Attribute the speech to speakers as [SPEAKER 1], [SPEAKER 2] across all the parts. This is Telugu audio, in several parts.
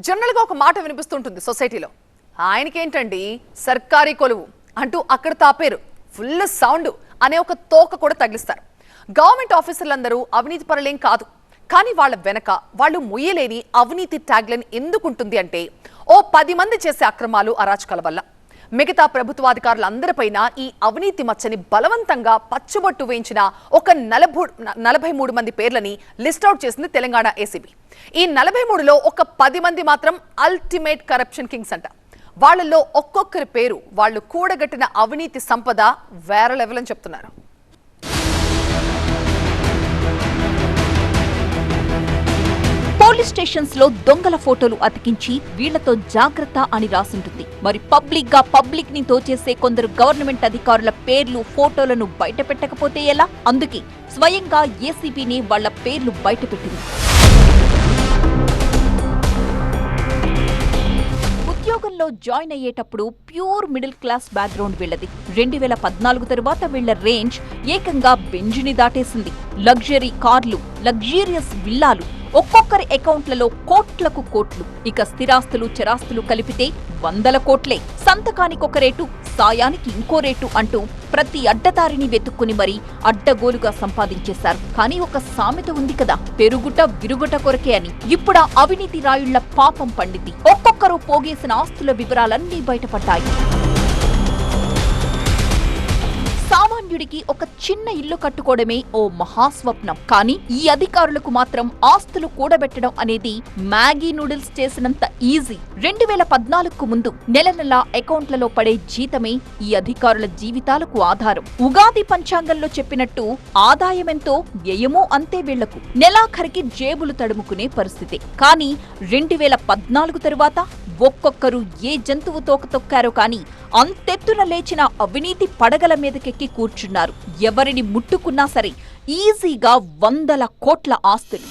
[SPEAKER 1] జనరల్ గా ఒక మాట వినిపిస్తుంటుంది సొసైటీలో, ఆయనకేంటండి సర్కారీ కొలువు అంటూ అక్కడ తాపేరు ఫుల్ సౌండ్ అనే ఒక తోక కూడా తగిలిస్తారు. గవర్నమెంట్ ఆఫీసర్లందరూ అవినీతి పరులేం కాదు, కానీ వాళ్ళ వెనక వాళ్ళు ముయ్యలేని అవినీతి ట్యాగ్లైన్ ఎందుకుంటుంది అంటే ఓ 10 మంది చేసే అక్రమాలు అరాచకాల వల్ల. మిగతా ప్రభుత్వాధికారులందరిపైన ఈ అవినీతి మచ్చని బలవంతంగా పచ్చబొట్టు వేయించిన ఒక 43 మంది పేర్లని లిస్ట్అవుట్ చేసింది తెలంగాణ ఏసీబీ. ఈ 43లో ఒక 10 మంది మాత్రం అల్టిమేట్ కరప్షన్ కింగ్స్ అంట. వాళ్ళల్లో ఒక్కొక్కరి పేరు వాళ్ళు కూడగట్టిన అవినీతి సంపద వేరే లెవెల్ అని చెప్తున్నారు.
[SPEAKER 2] పోలీస్ స్టేషన్స్ లో దొంగల ఫోటోలు అతికించి వీళ్లతో జాగ్రత్త అని రాసుంటుంది. మరి పబ్లిక్ ని తోచేసే కొందరు గవర్నమెంట్ అధికారుల పేర్లు ఫోటోలను బయట పెట్టకపోతే ఎలా? అందుకే స్వయంగా ఏసీబీనే వాళ్ల పేర్లు బయటపెట్టింది. ఉద్యోగంలో జాయిన్ అయ్యేటప్పుడు ప్యూర్ మిడిల్ క్లాస్ బ్యాక్గ్రౌండ్ వీళ్లది. 2014 తరువాత వీళ్ల రేంజ్ ఏకంగా బెంజిని దాటేసింది. లగ్జరీ కార్లు, లగ్జూరియస్ విల్లాలు, ఒక్కొక్కరి అకౌంట్లలో కోట్లకు కోట్లు. ఇక స్థిరాస్తులు చరాస్తులు కలిపితే 100 కోట్లే. సంతకానికొక రేటు, సాయానికి ఇంకో రేటు అంటూ ప్రతి అడ్డదారిని వెతుక్కుని మరీ అడ్డగోలుగా సంపాదించేశారు. కానీ ఒక సామెత ఉంది కదా, పెరుగుట విరుగుట కొరకే అని. ఇప్పుడు అవినీతి రాయుళ్ల పాపం పండింది. ఒక్కొక్కరు పోగేసిన ఆస్తుల వివరాలన్నీ బయటపడ్డాయి. సామాన్యుడికి ఒక చిన్న ఇల్లు కట్టుకోవడమే ఓ మహాస్వప్నం. కానీ ఈ అధికారులకు మాత్రం ఆస్తులు కూడబెట్టడం అనేది మ్యాగీ నూడిల్స్ చేసినంత ఈజీ. 2014కు ముందు నెల నెల అకౌంట్లలో పడే జీతమే ఈ అధికారుల జీవితాలకు ఆధారం. ఉగాది పంచాంగంలో చెప్పినట్టు ఆదాయమెంతో వ్యయమో అంతే వీళ్లకు. నెలాఖరికి జేబులు తడుముకునే పరిస్థితి. కానీ 2014 తరువాత ఒక్కొక్కరు ఏ జంతువు తోక తొక్కారో కానీ అంతెత్తున లేచిన అవినీతి పడగల మీదకెక్కి కూర్చున్నారు. ఎవరిని ముట్టుకున్నా సరే ఈజీగా 100 కోట్ల ఆస్తులు.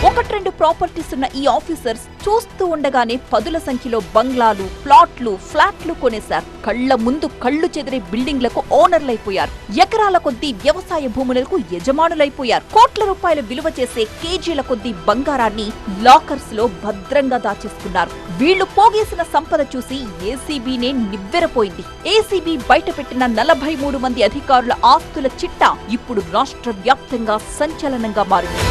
[SPEAKER 2] ఒకట్రెండు ప్రాపర్టీస్ ఉన్న ఈ ఆఫీసర్స్ చూస్తూ ఉండగానే 10ల సంఖ్యలో బంగ్లాలు, ప్లాట్లు, ఫ్లాట్లు కొనేశారు. కళ్ల ముందు కళ్లు చెదిరే బిల్డింగ్లకు ఓనర్లైపోయారు. ఎకరాల కొద్దీ వ్యవసాయ భూములకు యజమానులైపోయారు. కోట్ల రూపాయల విలువ చేసే కేజీల కొద్దీ బంగారాన్ని లాకర్స్ లో భద్రంగా దాచేసుకున్నారు. వీళ్లు పోగేసిన సంపద చూసి ఏసీబీనే నివ్వెరపోయింది. ఏసీబీ బయటపెట్టిన 43 మంది అధికారుల ఆస్తుల చిట్టా ఇప్పుడు రాష్ట్ర వ్యాప్తంగా సంచలనంగా మారింది.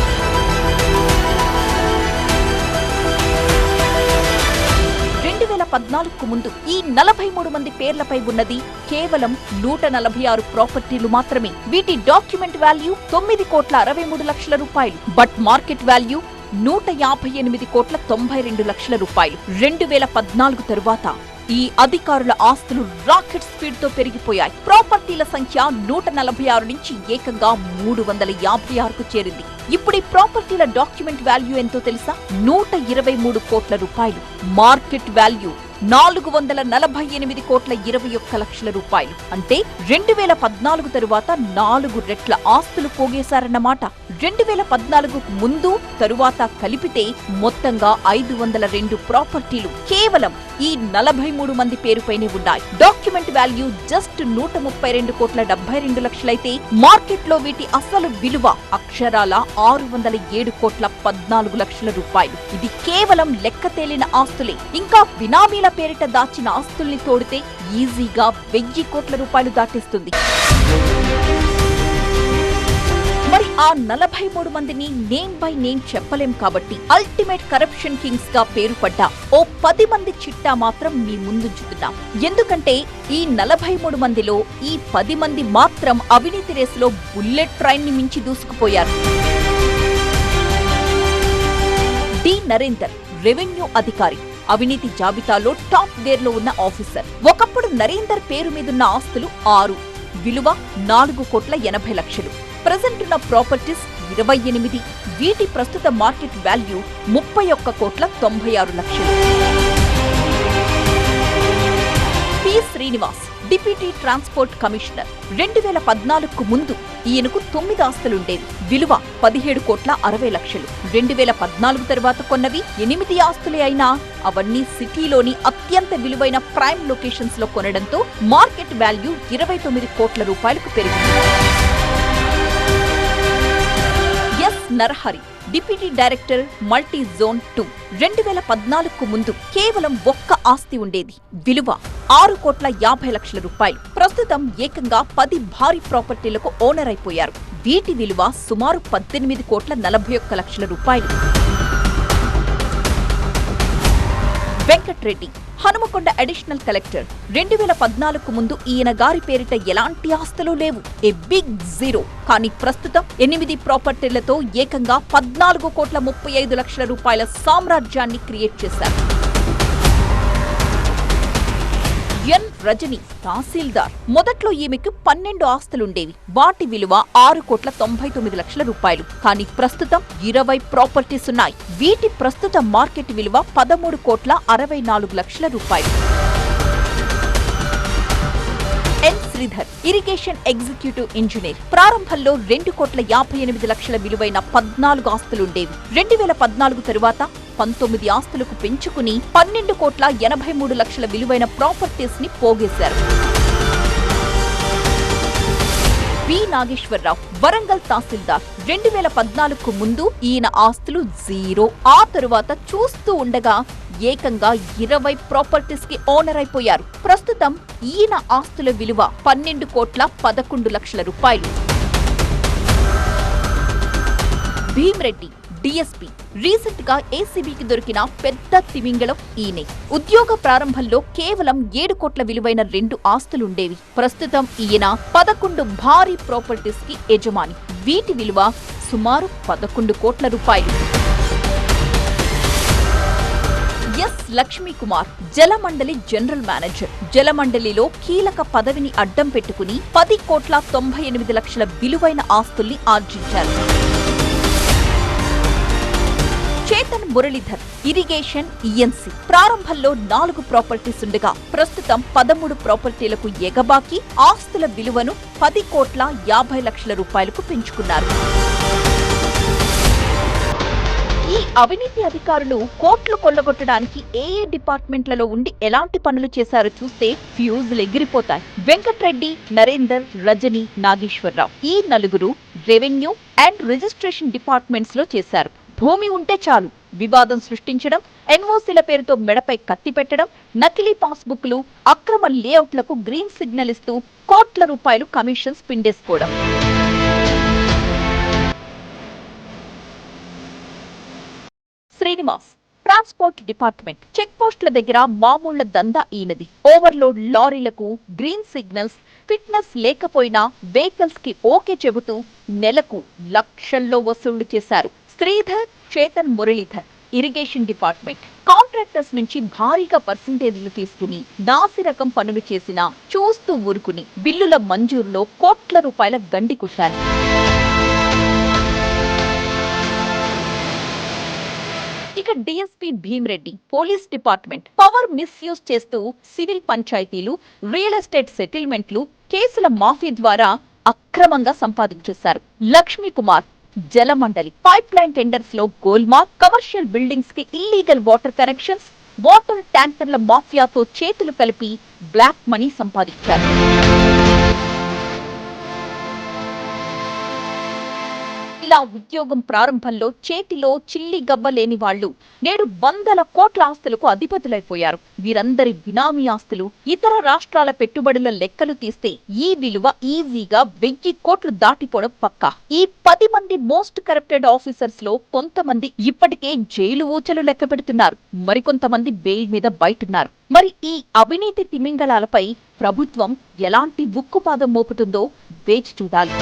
[SPEAKER 2] 2014కు ముందు ఈ 43 మంది పేర్లపై ఉన్నది కేవలం 146 ప్రాపర్టీలు మాత్రమే. వీటి డాక్యుమెంట్ వాల్యూ 9,63,00,000 రూపాయలు. బట్ మార్కెట్ వాల్యూ 158,92,00,000 రూపాయలు. 2014 తరువాత ఈ అధికారుల ఆస్తులు రాకెట్ స్పీడ్ తో పెరిగిపోయాయి. ప్రాపర్టీల సంఖ్య 146 నుంచి ఏకంగా 356కు చేరింది. ఇప్పుడు ఈ ప్రాపర్టీల డాక్యుమెంట్ వాల్యూ ఎంతో తెలుసా? 123 కోట్ల రూపాయలు. మార్కెట్ వాల్యూ 448,21,00,000 రూపాయలు. అంటే 2014 తరువాత 4 రెట్ల ఆస్తులు పోగేశారన్నమాట. 2014 ముందు తరువాత కలిపితే మొత్తంగా 502 ప్రాపర్టీలు కేవలం ఈ 43 మంది పేరుపైనే ఉన్నాయి. డాక్యుమెంట్ వాల్యూ జస్ట్ 132,72,00,000 అయితే మార్కెట్ లో వీటి అసలు విలువ అక్షరాల 607,14,00,000 రూపాయలు. ఇది కేవలం లెక్క తేలిన ఆస్తులే. ఇంకా బినామీల పేరిట దాచిన ఆస్తుల్ని తోడితే ఈజీగా 1000 కోట్ల రూపాయలు దాటేస్తుంది. మరి ఆ 43 మందిని నేమ్ బై నేమ్ చెప్పలేం కాబట్టి అల్టిమేట్ కరప్షన్ కింగ్స్ గా పేరు పడ్డ ఓ 10 మంది చిట్టా మాత్రం మీ ముందుంచుతున్నాం. ఎందుకంటే ఈ 43 మందిలో ఈ 10 మంది మాత్రం అవినీతి రేసులో బుల్లెట్ ట్రైన్ ని మించి దూసుకుపోయారు. డి నరేందర్ రెవెన్యూ అధికారి, అవినీతి జాబితాలో టాప్ గేర్ లో ఉన్న ఆఫీసర్. ఒకప్పుడు నరేందర్ పేరు మీదున్న ఆస్తులు 6, విలువ 4,80,00,000. ప్రెజెంట్ ఉన్న ప్రాపర్టీస్ 28. వీటి ప్రస్తుత market value 31,96,00,000. P Srinivas deputy transport commissioner. 2014కు ముందు ఈయనకు 9 ఆస్తులుండేవి. విలువ 17,60,00,000. 2014 తరువాత కొన్నవి 8 ఆస్తులే అయినా అవన్నీ సిటీలోని అత్యంత విలువైన ప్రైమ్ లొకేషన్స్ లో కొనడంతో మార్కెట్ వాల్యూ 29 కోట్ల రూపాయలకు పెరిగింది. Narahari, deputy director multi zone 2. 2014కు ముందు కేవలం ఒక్క ఆస్తి ఉండేది. విలువ 6,50,00,000 రూపాయలు. ప్రస్తుతం ఏకంగా 10 భారీ ప్రాపర్టీలకు ఓనర్ అయిపోయారు. వీటి విలువ సుమారు 18,41,00,000 రూపాయలు. Venkatreddy, Hanumakonda additional collector. 2014కు ముందు ఈయన గారి పేరిట ఎలాంటి ఆస్తులు లేవు. A big zero. కానీ ప్రస్తుతం 8 ప్రాపర్టీలతో ఏకంగా 14,35,00,000 రూపాయల సామ్రాజ్యాన్ని క్రియేట్ చేశారు. ఎన్ రజని, తహసీల్దార్. మొదట్లో ఈమెకు 12 ఆస్తులుండేవి. వాటి విలువ 6,99,00,000 రూపాయలు. కానీ ప్రస్తుతం 20 ప్రాపర్టీస్ ఉన్నాయి. వీటి ప్రస్తుత మార్కెట్ విలువ 13,64,00,000 రూపాయలు. ఎన్ శ్రీధర్, ఇరిగేషన్ ఎగ్జిక్యూటివ్ ఇంజనీర్. ప్రారంభంలో 2,58,00,000 విలువైన 14 ఆస్తులుండేవి. 2014 తరువాత 19 ఆస్తులకు పెంచుకుని 12,83,00,000 విలువైన ప్రాపర్టీస్ ని పోగేశారు. బి నాగేశ్వరరావు, వరంగల్ తహసీల్దార్. 2014కు ముందు ఈయన ఆస్తులు జీరో. ఆ తరువాత చూస్తూ ఉండగా ఏకంగా 20 ప్రాపర్టీస్ కి ఓనర్ అయిపోయారు. ప్రస్తుతం ఈయన ఆస్తుల విలువ 12,11,00,000 రూపాయలు. భీమ్రెడ్డి, డిఎస్పీ. రీసెంట్ గా ఏసీబీకి దొరికిన పెద్ద తిమింగళం ఈయనే. ఉద్యోగ ప్రారంభంలో కేవలం 7 కోట్ల విలువైన 2 ఆస్తులుండేవి. ప్రస్తుతం ఈయన 11 భారీ ప్రాపర్టీస్ కి యజమాని. వీటి విలువ సుమారు 11 కోట్ల రూపాయలు. S Lakshmi Kumar, Jalamandali general manager. జలమండలిలో కీలక పదవిని అడ్డం పెట్టుకుని 10,98,00,000 విలువైన ఆస్తుల్ని ఆర్జించారు. Chetan Muralidhar, irrigation ENC. ప్రారంభంలో 4 ప్రాపర్టీస్ ఉండగా ప్రస్తుతం 13 ప్రాపర్టీలకు ఎగబాకి ఆస్తుల విలువను 10,50,00,000 రూపాయలకు పెంచుకున్నారు. ఈ అవినీతి అధికారులు కోట్లు కొల్లగొట్టడానికి ఏ డిపార్ట్మెంట్లలో ఉండి ఎలాంటి పనులు చేశారో చూస్తే ఫ్యూజులు ఎగిరిపోతాయి. వెంకట్రెడ్డి, నరేందర్, రజని, నాగేశ్వరరావు ఈ నలుగురు రెవెన్యూ అండ్ రిజిస్ట్రేషన్ డిపార్ట్మెంట్స్ లో చేశారు. భూమి ఉంటే చాలు వివాదం సృష్టించడం, ఎన్ఓసీల పేరుతో మెడపై కత్తి పెట్టడం, నకిలీ పాస్బుక్లు, అక్రమ లేఅవుట్లకు గ్రీన్ సిగ్నల్ ఇస్తూ కోట్ల రూపాయలు కమిషన్స్ పిండేసుకోవడం. Srinivas, transport department. చెక్ పోస్టుల దగ్గర మామూళ్ల దందా ఈయనది. ఓవర్లోడ్ లారీలకు గ్రీన్ సిగ్నల్స్, ఫిట్నెస్ లేకపోయినా వెహికల్స్ కి ఓకే చెబుతూ నెలకు లక్షల్లో వసూళ్లు చేశారు. Sridhar, Chetan Muralidhar, irrigation department. Contractors నుంచి భారీగా పర్సెంటేజీలు తీసుకుని నాసిరకం పనులు చేసినా చూస్తూ ఊరుకుని బిల్లుల మంజూరులో కోట్ల రూపాయల గండి కుట్టారు. ఇక DSP Bhim Reddy, police department. Power misuse చేస్తూ సివిల్ పంచాయతీలు, రియల్ ఎస్టేట్ సెటిల్మెంట్లు, కేసుల మాఫీ ద్వారా అక్రమంగా సంపాదించేశారు. లక్ష్మీ కుమార్, జలమండలి. పైప్ లైన్ టెండర్స్ లో గోల్మాల్, కమర్షియల్ బిల్డింగ్స్ కి ఇల్లీగల్ వాటర్ కనెక్షన్స్, వాటర్ ట్యాంకర్ల మాఫియాతో చేతులు కలిపి బ్లాక్ మనీ సంపాదించారు. ఇలా ఉద్యోగం ప్రారంభంలో చేతిలో చిల్లి గవ్వ లేని వాళ్లు నేడు వందల కోట్ల ఆస్తులకు అధిపతులైపోయారు. వీరందరి బినామీ ఆస్తులు, ఇతర రాష్ట్రాల పెట్టుబడుల లెక్కలు తీస్తే ఈ విలువ ఈజీగా 1000 కోట్లు దాటిపోవడం పక్కా. ఈ 10 మంది మోస్ట్ కరప్టెడ్ ఆఫీసర్స్ లో కొంతమంది ఇప్పటికే జైలు ఊచలు లెక్క పెడుతున్నారు. మరికొంతమంది బెయిల్ మీద బయటున్నారు. మరి ఈ అవినీతి తిమింగళాలపై ప్రభుత్వం ఎలాంటి ఉక్కుపాదం మోపుతుందో వేచి చూడాలి.